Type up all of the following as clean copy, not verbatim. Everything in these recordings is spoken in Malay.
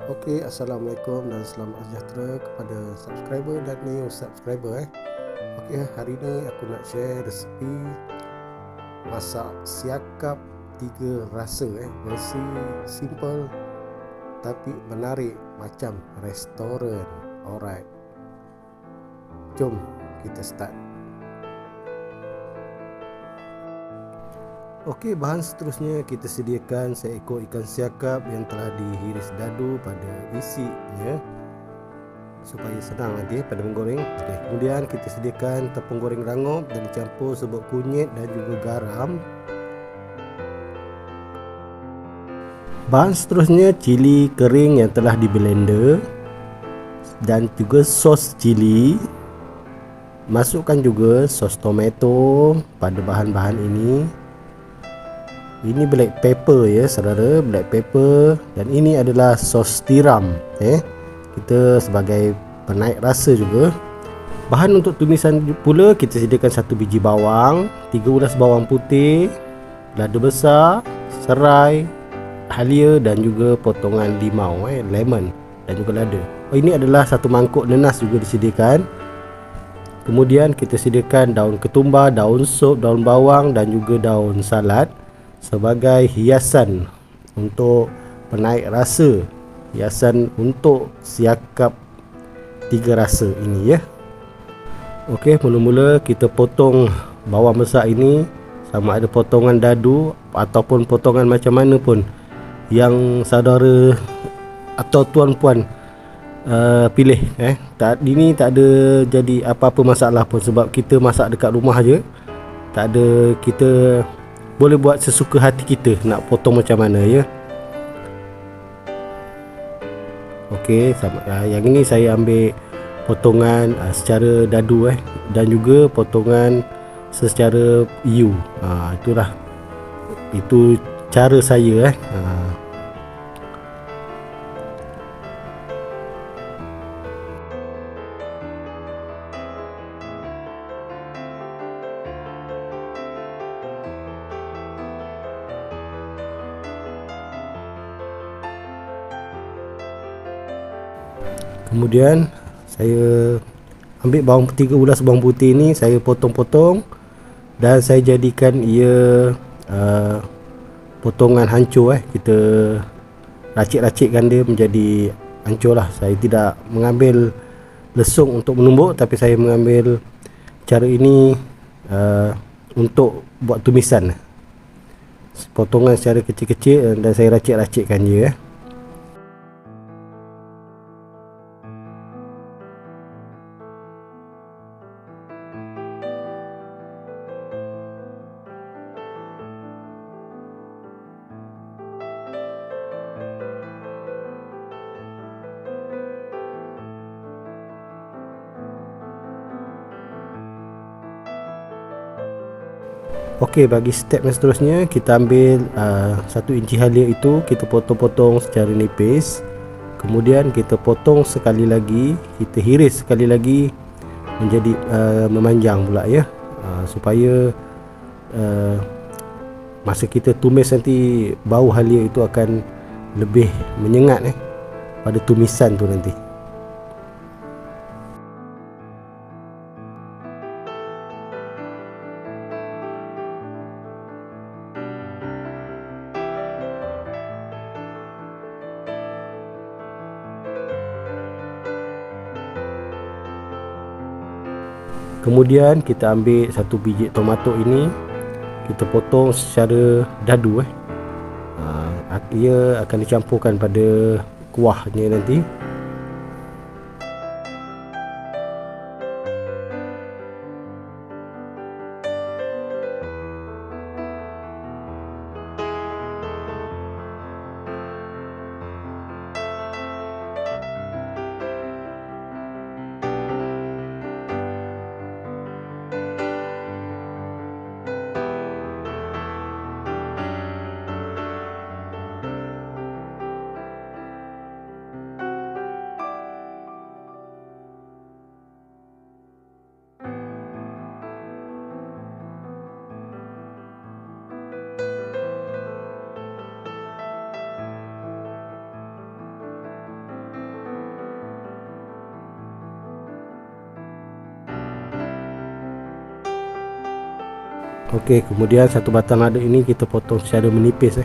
Okey, Assalamualaikum dan selamat sejahtera kepada subscriber dan new subscriber. Okey, hari ni aku nak share resepi masak siakap 3 rasa versi simple tapi menarik macam restoran. Alright, jom kita start. Okey, bahan seterusnya kita sediakan seekor ikan siakap yang telah dihiris dadu pada isinya supaya senang nanti pada menggoreng. Okay. Kemudian kita sediakan tepung goreng rangup dan dicampur serbuk kunyit dan juga garam. Bahan seterusnya cili kering yang telah di blender dan juga sos cili. Masukkan juga sos tomato pada bahan-bahan ini. Ini black pepper ya saudara, black pepper, dan ini adalah sos tiram. Kita sebagai penaik rasa juga. Bahan untuk tumisan pula kita sediakan 1 biji bawang, 3 ulas bawang putih, lada besar, serai, halia dan juga potongan limau, lemon dan juga lada. Ini adalah 1 mangkuk nenas juga disediakan. Kemudian kita sediakan daun ketumbar, daun sop, daun bawang dan juga daun salad sebagai hiasan untuk penaik rasa, hiasan untuk siakap 3 rasa ini ya. Okey, mula-mula kita potong bawang besar ini, sama ada potongan dadu ataupun potongan macam mana pun yang saudara atau tuan-puan pilih. Ini tak ada jadi apa-apa masalah pun sebab kita masak dekat rumah je. Tak ada, kita boleh buat sesuka hati kita nak potong macam mana ya. Okey, yang ini saya ambil potongan secara dadu dan juga potongan secara U. Itulah, itu cara saya Kemudian saya ambil 3 ulas bawang putih ini, saya potong-potong dan saya jadikan ia potongan hancur. Kita racik-racikkan dia menjadi hancur lah. Saya tidak mengambil lesung untuk menumbuk, tapi saya mengambil cara ini untuk buat tumisan. Potongan secara kecil-kecil dan saya racik-racikkan je. Okey, bagi step yang seterusnya kita ambil 1 inci halia itu, kita potong-potong secara nipis. Kemudian kita potong sekali lagi, kita hiris sekali lagi menjadi memanjang pula ya, supaya masa kita tumis nanti bau halia itu akan lebih menyengat pada tumisan tu nanti. Kemudian kita ambil 1 biji tomato ini, kita potong secara dadu. Ia akan dicampurkan pada kuahnya nanti. Okey, kemudian satu batang lada ini kita potong secara menipis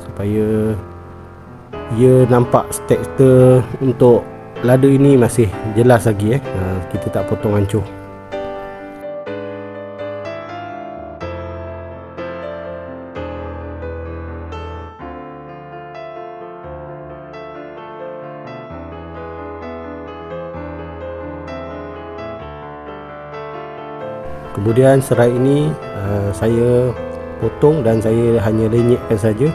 supaya ia nampak tekstur untuk lada ini masih jelas lagi kita tak potong hancur. Kemudian serai ini saya potong dan saya hanya lenyekkan saja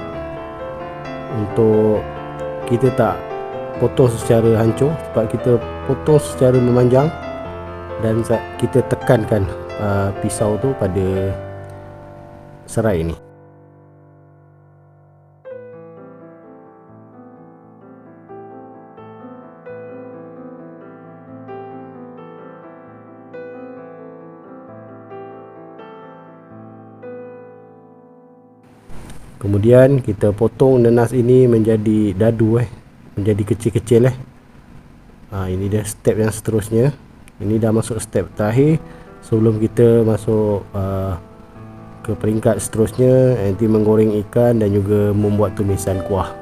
untuk kita tak potong secara hancur, sebab kita potong secara memanjang dan kita tekankan pisau tu pada serai ini. Kemudian kita potong nanas ini menjadi dadu menjadi kecil-kecil ini dia step yang seterusnya. Ini dah masuk step terakhir sebelum kita masuk ke peringkat seterusnya, nanti menggoreng ikan dan juga membuat tumisan kuah.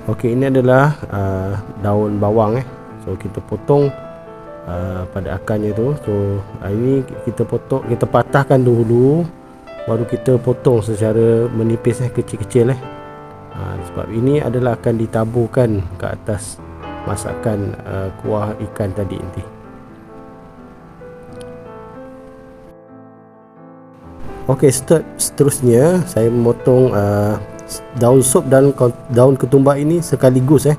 Okey, ini adalah daun bawang so kita potong pada akarnya tu. So ini kita potong, kita patahkan dulu baru kita potong secara menipis kecil-kecil sebab ini adalah akan ditaburkan ke atas masakan kuah ikan tadi nanti. Okey, step seterusnya saya memotong daun sup dan daun ketumbar ini sekaligus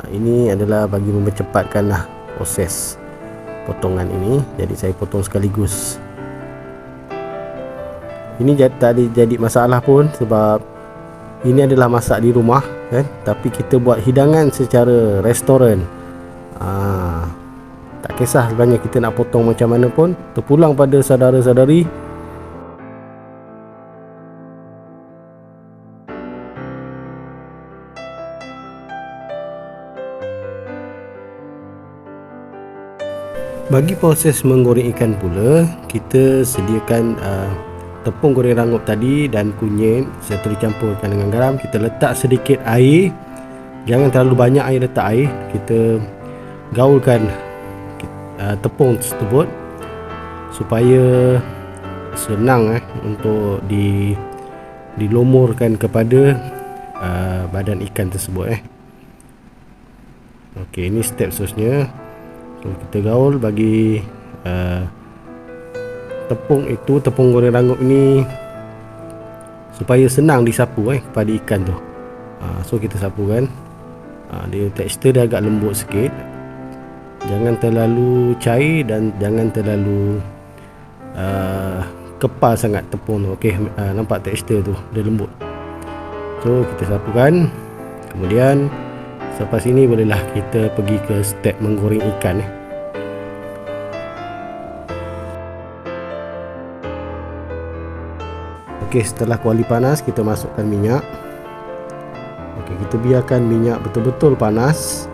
ini adalah bagi mempercepatkan proses potongan ini, jadi saya potong sekaligus. Ini tak ada jadi masalah pun sebab ini adalah masak di rumah tapi kita buat hidangan secara restoran. Tak kisah sebenarnya kita nak potong macam mana pun, terpulang pada saudara-saudari. Bagi proses menggoreng ikan pula, kita sediakan tepung goreng rangup tadi dan kunyit serta dicampurkan dengan garam. Kita letak sedikit air, jangan terlalu banyak air, letak air. Kita gaulkan tepung tersebut supaya senang untuk dilumurkan kepada badan ikan tersebut Okey, ini step seterusnya. So, kita gaul bagi tepung goreng rangup ini supaya senang disapu kepada ikan tu. So kita sapukan. Dia tekstur dia agak lembut sikit, jangan terlalu cair dan jangan terlalu kepal sangat tepung tu. Okey, nampak tekstur tu dia lembut. So kita sapukan. Kemudian selepas ini bolehlah kita pergi ke step menggoreng ikan Okey, setelah kuali panas kita masukkan minyak. Okey, kita biarkan minyak betul-betul panas,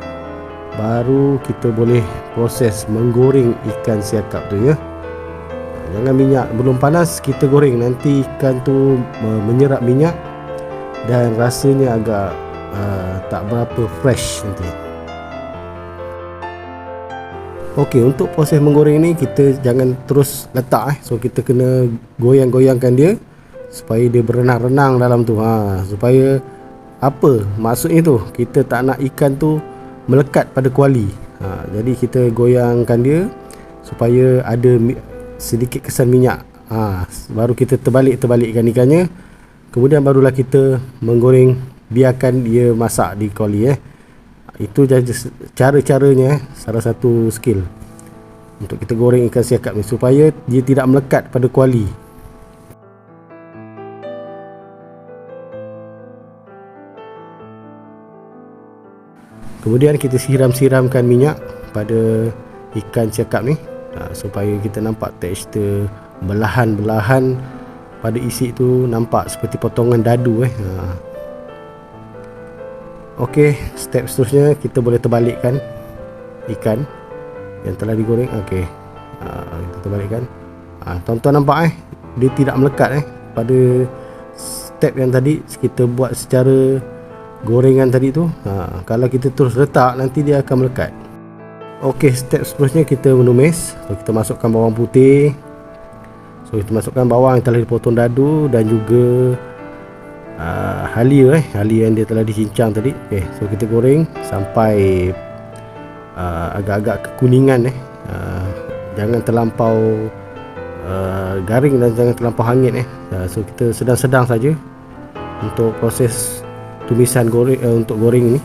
baru kita boleh proses menggoreng ikan siakap tu Jangan minyak belum panas kita goreng, nanti ikan tu menyerap minyak dan rasanya agak tak berapa fresh nanti. Okey, untuk proses menggoreng ni kita jangan terus letak so kita kena goyang-goyangkan dia supaya dia berenang-renang dalam tu supaya apa maksudnya tu, kita tak nak ikan tu melekat pada kuali. Jadi kita goyangkan dia supaya ada sedikit kesan minyak. Baru kita terbalikkan ikannya, kemudian barulah kita menggoreng, biarkan dia masak di kuali Itu cara-caranya, salah satu skill untuk kita goreng ikan siakap ni supaya dia tidak melekat pada kuali. Kemudian kita siramkan minyak pada ikan siakap ni supaya kita nampak tekstur belahan-belahan pada isi tu nampak seperti potongan dadu Okey, step seterusnya kita boleh terbalikkan ikan yang telah digoreng. Okey, kita terbalikkan. Tuan-tuan nampak dia tidak melekat pada step yang tadi kita buat secara gorengan tadi tu. Kalau kita terus letak, nanti dia akan melekat. Okey, step seterusnya kita menumis. So, kita masukkan bawang putih. So, kita masukkan bawang yang telah dipotong dadu dan juga halia yang dia telah dicincang tadi. Okey, so kita goreng sampai agak-agak kekuningan jangan terlampau garing dan jangan terlampau hangit so kita sedang-sedang saja untuk proses tumisan goreng untuk goreng ini.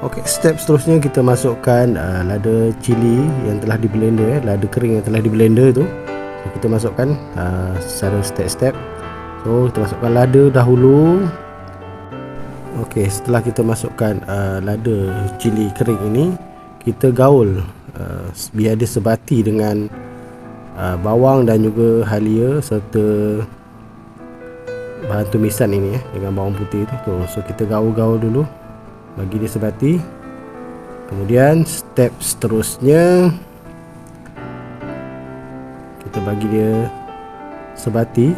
Okey, step seterusnya kita masukkan lada cili yang telah di blender, lada kering yang telah di blender tu. So, kita masukkan secara step-step. So kita masukkan lada dahulu. Okey, setelah kita masukkan lada cili kering ini, kita gaul biar dia sebati dengan bawang dan juga halia serta bahan tumisan ini dengan bawang putih tu. So kita gaul-gaul dulu bagi dia sebati. Kemudian step seterusnya kita bagi dia sebati.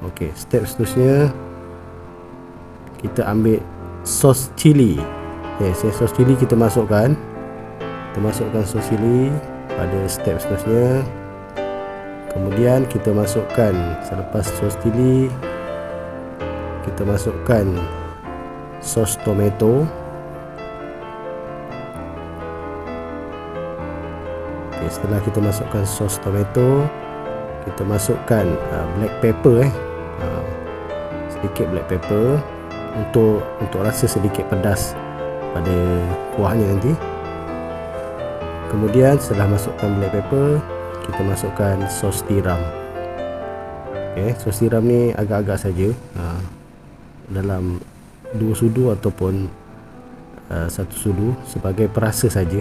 Okey, step seterusnya kita ambil sos cili. Sos cili kita masukkan. Kita masukkan sos cili pada step seterusnya. Kemudian kita masukkan, selepas sos cili, kita masukkan sos tomato. Okay, setelah kita masukkan sos tomato, kita masukkan black pepper sedikit black pepper untuk rasa sedikit pedas pada kuahnya nanti. Kemudian setelah masukkan black pepper, kita masukkan sos tiram. Okay, sos tiram ni agak-agak saja dalam 2 sudu ataupun 1 sudu sebagai perasa saja.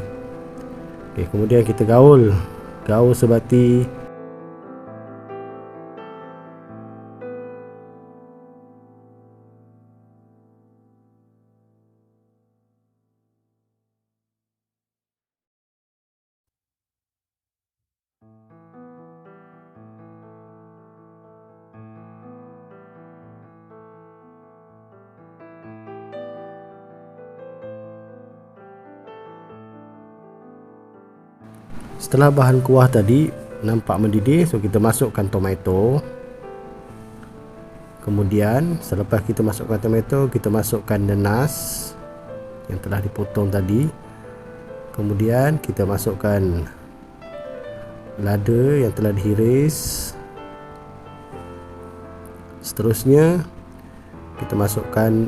Okey, kemudian kita gaul sebati. Setelah bahan kuah tadi nampak mendidih, so kita masukkan tomato. Kemudian selepas kita masukkan tomato, kita masukkan nanas yang telah dipotong tadi. Kemudian kita masukkan lada yang telah dihiris. Seterusnya kita masukkan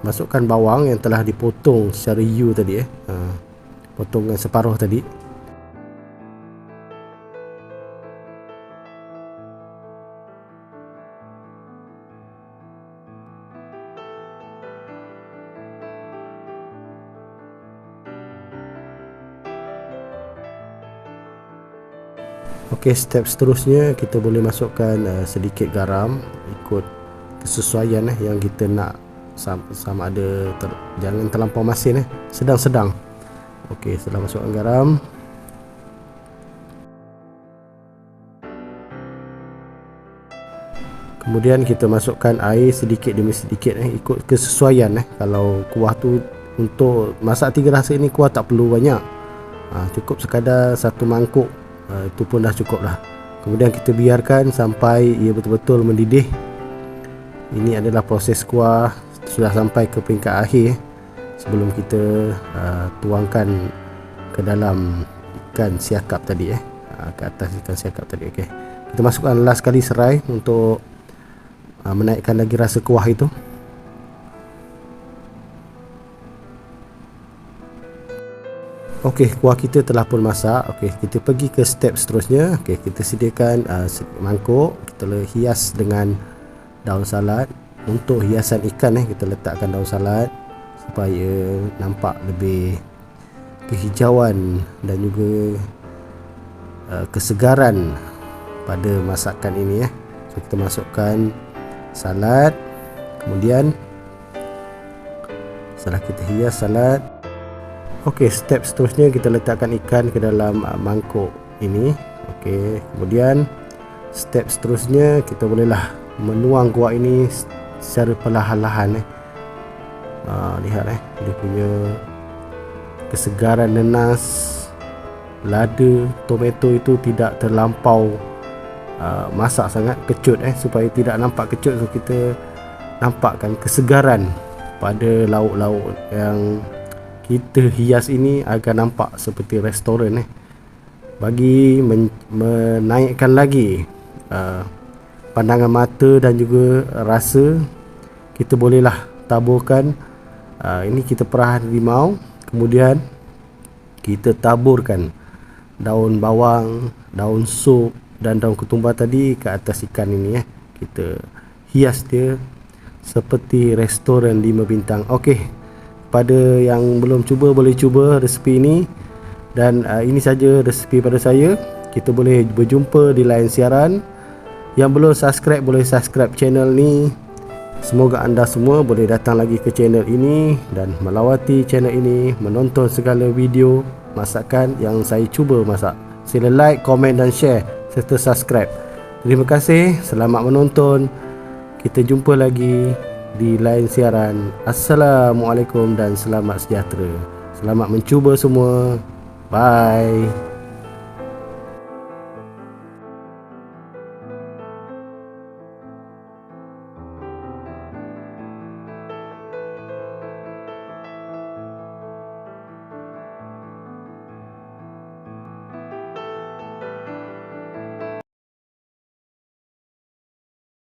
masukkan bawang yang telah dipotong secara U tadi potongan separuh tadi. Okey, step seterusnya kita boleh masukkan sedikit garam ikut kesesuaian yang kita nak, sama ada jangan terlampau masin sedang-sedang. Okey, setelah masukkan garam, kemudian kita masukkan air sedikit demi sedikit ikut kesesuaian. Kalau kuah tu untuk masak 3 rasa ini, kuah tak perlu banyak, cukup sekadar 1 mangkuk, itu pun dah cukup lah. Kemudian kita biarkan sampai ia betul-betul mendidih. Ini adalah proses kuah sudah sampai ke peringkat akhir sebelum kita tuangkan ke dalam ikan siakap tadi ke atas ikan siakap tadi. Okey, kita masukkan last kali serai untuk menaikkan lagi rasa kuah itu. Okey, kuah kita telah pun masak. Okey, kita pergi ke step seterusnya. Okey, kita sediakan mangkuk, kita hias dengan daun salad. Untuk hiasan ikan kita letakkan daun salad supaya nampak lebih kehijauan dan juga kesegaran pada masakan ini. So kita masukkan salad, kemudian setelah kita hias salad, okey, step seterusnya kita letakkan ikan ke dalam mangkuk ini. Okey, kemudian step seterusnya kita bolehlah menuang kuah ini secara perlahan-lahan. Lihat dia punya kesegaran nenas, lada, tomato itu tidak terlampau masak sangat, kecut supaya tidak nampak kecut. So kita nampakkan kesegaran pada lauk-lauk yang kita hias ini agar nampak seperti restoran bagi menaikkan lagi pandangan mata dan juga rasa. Kita bolehlah taburkan ini kita perah limau, kemudian kita taburkan daun bawang, daun sup dan daun ketumbar tadi ke atas ikan ini. Kita hias dia seperti restoran 5 bintang. Okey, pada yang belum cuba boleh cuba resepi ini. Dan ini saja resepi pada saya. Kita boleh berjumpa di lain siaran. Yang belum subscribe boleh subscribe channel ni. Semoga anda semua boleh datang lagi ke channel ini dan melawati channel ini, menonton segala video masakan yang saya cuba masak. Sila like, komen dan share serta subscribe. Terima kasih, selamat menonton. Kita jumpa lagi di lain siaran. Assalamualaikum dan selamat sejahtera. Selamat mencuba semua. Bye.